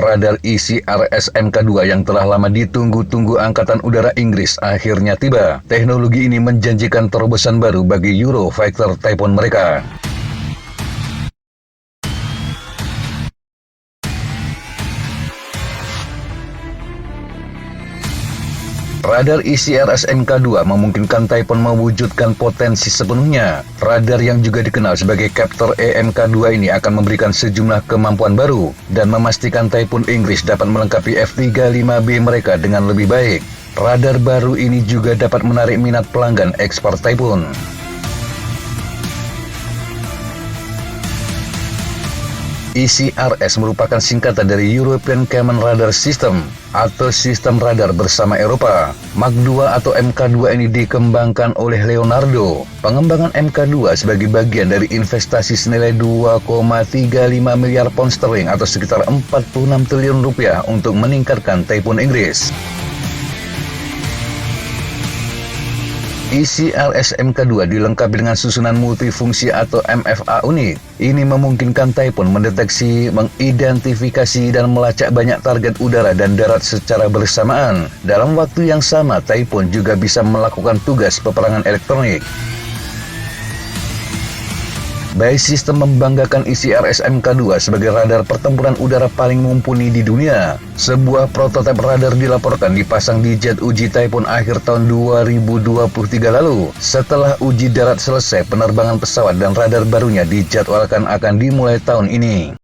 Radar ICRS Mk2 yang telah lama ditunggu-tunggu Angkatan Udara Inggris akhirnya tiba. Teknologi ini menjanjikan terobosan baru bagi Eurofighter Typhoon mereka. Radar ICRS Mk2 memungkinkan Typhoon mewujudkan potensi sepenuhnya. Radar yang juga dikenal sebagai Captor EMK2 ini akan memberikan sejumlah kemampuan baru dan memastikan Typhoon Inggris dapat melengkapi F-35B mereka dengan lebih baik. Radar baru ini juga dapat menarik minat pelanggan ekspor Typhoon. ICRS merupakan singkatan dari European Common Radar System atau sistem radar bersama Eropa. Mark II atau Mk2 ini dikembangkan oleh Leonardo. Pengembangan Mk2 sebagai bagian dari investasi senilai 2,35 miliar pound sterling atau sekitar 46 triliun rupiah untuk meningkatkan Typhoon Inggris. ICRS Mk2 dilengkapi dengan susunan multifungsi atau MFA unik. Ini memungkinkan Typhoon mendeteksi, mengidentifikasi, dan melacak banyak target udara dan darat secara bersamaan. Dalam waktu yang sama, Typhoon juga bisa melakukan tugas peperangan elektronik. By System membanggakan ICRS Mk2 sebagai radar pertempuran udara paling mumpuni di dunia. Sebuah prototipe radar dilaporkan dipasang di jet uji Typhoon akhir tahun 2023 lalu. Setelah uji darat selesai, penerbangan pesawat dan radar barunya dijadwalkan akan dimulai tahun ini.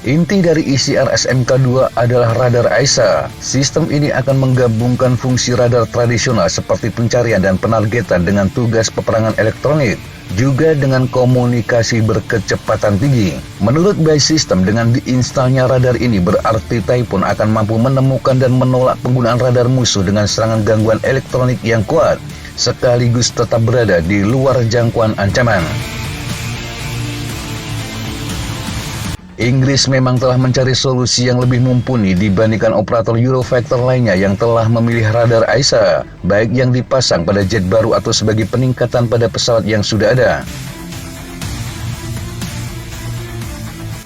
Inti dari ICRS Mk2 adalah radar AESA. Sistem ini akan menggabungkan fungsi radar tradisional seperti pencarian dan penargetan dengan tugas peperangan elektronik, juga dengan komunikasi berkecepatan tinggi. Menurut By System, dengan diinstalnya radar ini berarti Typhoon akan mampu menemukan dan menolak penggunaan radar musuh dengan serangan gangguan elektronik yang kuat, sekaligus tetap berada di luar jangkauan ancaman. Inggris memang telah mencari solusi yang lebih mumpuni dibandingkan operator Eurofighter lainnya yang telah memilih radar AESA, baik yang dipasang pada jet baru atau sebagai peningkatan pada pesawat yang sudah ada.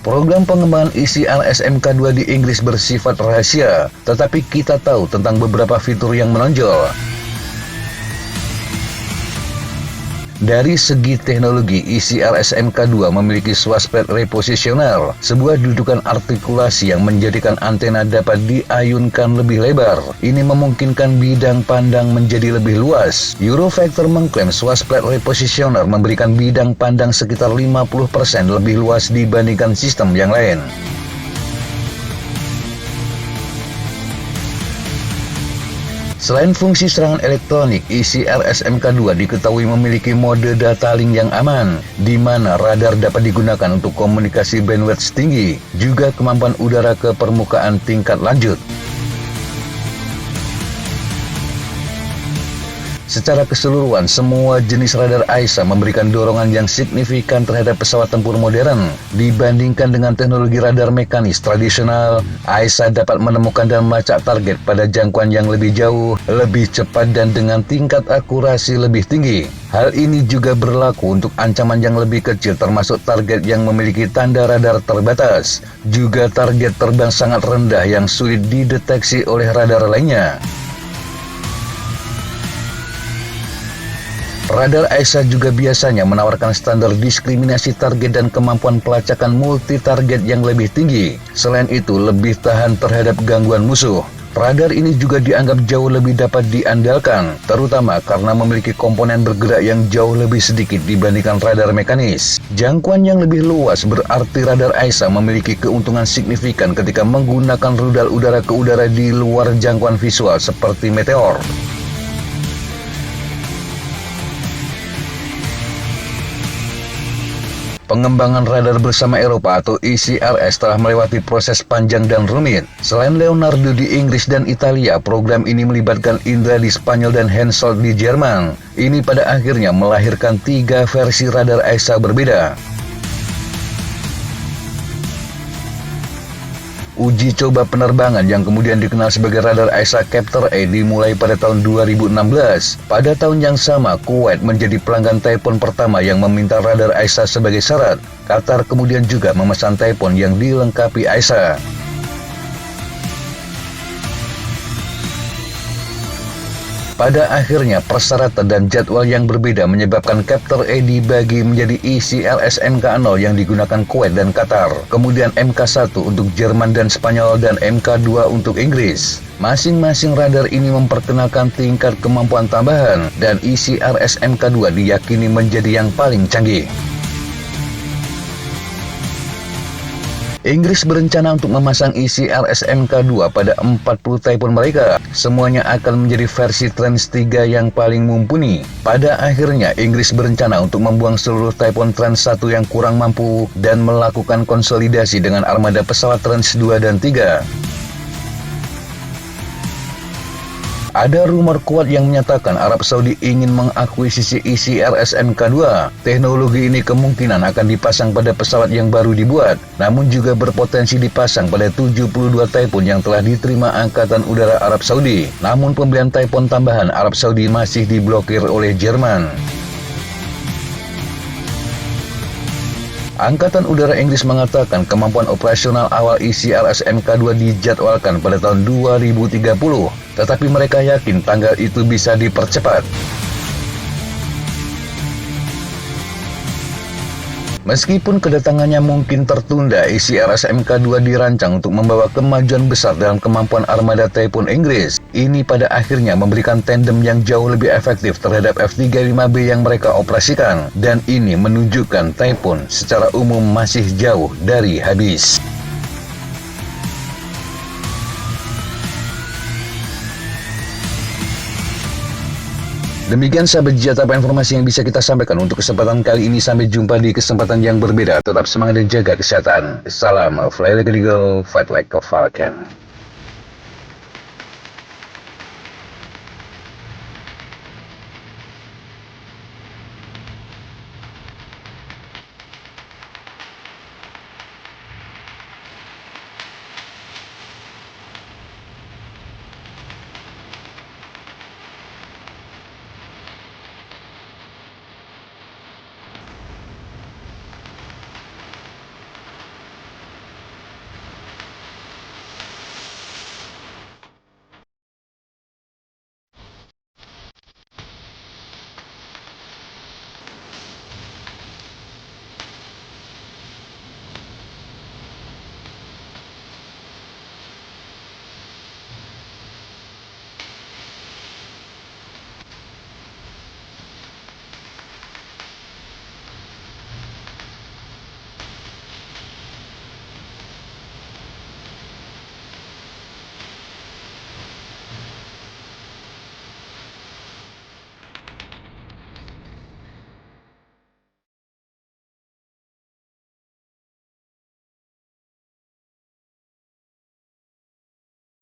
Program pengembangan ICRS Mk2 di Inggris bersifat rahasia, tetapi kita tahu tentang beberapa fitur yang menonjol. Dari segi teknologi, ICRS Mk2 memiliki swasplate repositioner, sebuah dudukan artikulasi yang menjadikan antena dapat diayunkan lebih lebar. Ini memungkinkan bidang pandang menjadi lebih luas. Eurofighter mengklaim swasplate repositioner memberikan bidang pandang sekitar 50% lebih luas dibandingkan sistem yang lain. Selain fungsi serangan elektronik, ICRS Mk2 diketahui memiliki mode data link yang aman, di mana radar dapat digunakan untuk komunikasi bandwidth tinggi, juga kemampuan udara ke permukaan tingkat lanjut. Secara keseluruhan, semua jenis radar AESA memberikan dorongan yang signifikan terhadap pesawat tempur modern. Dibandingkan dengan teknologi radar mekanis tradisional, AESA dapat menemukan dan melacak target pada jangkauan yang lebih jauh, lebih cepat, dan dengan tingkat akurasi lebih tinggi. Hal ini juga berlaku untuk ancaman yang lebih kecil, termasuk target yang memiliki tanda radar terbatas, juga target terbang sangat rendah yang sulit dideteksi oleh radar lainnya. Radar AESA juga biasanya menawarkan standar diskriminasi target dan kemampuan pelacakan multi-target yang lebih tinggi. Selain itu, lebih tahan terhadap gangguan musuh. Radar ini juga dianggap jauh lebih dapat diandalkan, terutama karena memiliki komponen bergerak yang jauh lebih sedikit dibandingkan radar mekanis. Jangkauan yang lebih luas berarti radar AESA memiliki keuntungan signifikan ketika menggunakan rudal udara ke udara di luar jangkauan visual seperti meteor. Pengembangan radar bersama Eropa atau ICRS telah melewati proses panjang dan rumit. Selain Leonardo di Inggris dan Italia, program ini melibatkan Indra di Spanyol dan Hensoldt di Jerman. Ini pada akhirnya melahirkan 3 versi radar AESA berbeda. Uji coba penerbangan yang kemudian dikenal sebagai radar AESA Captor E dimulai pada tahun 2016. Pada tahun yang sama, Kuwait menjadi pelanggan Typhoon pertama yang meminta radar AESA sebagai syarat. Qatar kemudian juga memesan Typhoon yang dilengkapi AESA. Pada akhirnya, persyaratan dan jadwal yang berbeda menyebabkan Captor A dibagi menjadi ICRS MK0 yang digunakan Kuwait dan Qatar, kemudian MK1 untuk Jerman dan Spanyol, dan MK2 untuk Inggris. Masing-masing radar ini memperkenalkan tingkat kemampuan tambahan, dan ICRS MK2 diyakini menjadi yang paling canggih. Inggris berencana untuk memasang ICRS MK2 pada 40 Typhoon mereka. Semuanya akan menjadi versi Tranche 3 yang paling mumpuni. Pada akhirnya, Inggris berencana untuk membuang seluruh Typhoon Tranche 1 yang kurang mampu dan melakukan konsolidasi dengan armada pesawat Tranche 2 dan 3. Ada rumor kuat yang menyatakan Arab Saudi ingin mengakuisisi ICRS MK2. Teknologi ini kemungkinan akan dipasang pada pesawat yang baru dibuat, namun juga berpotensi dipasang pada 72 Typhoon yang telah diterima Angkatan Udara Arab Saudi. Namun pembelian Typhoon tambahan Arab Saudi masih diblokir oleh Jerman. Angkatan Udara Inggris mengatakan kemampuan operasional awal ICRS MK2 dijadwalkan pada tahun 2030, tetapi mereka yakin tanggal itu bisa dipercepat. Meskipun kedatangannya mungkin tertunda, ICRS MK2 dirancang untuk membawa kemajuan besar dalam kemampuan armada Typhoon Inggris. Ini pada akhirnya memberikan tandem yang jauh lebih efektif terhadap F-35B yang mereka operasikan. Dan ini menunjukkan Typhoon secara umum masih jauh dari habis. Demikian sahabat Jatapa informasi yang bisa kita sampaikan untuk kesempatan kali ini. Sampai jumpa di kesempatan yang berbeda. Tetap semangat dan jaga kesehatan. Salam Fly Like an Eagle, Fight Like a Falcon.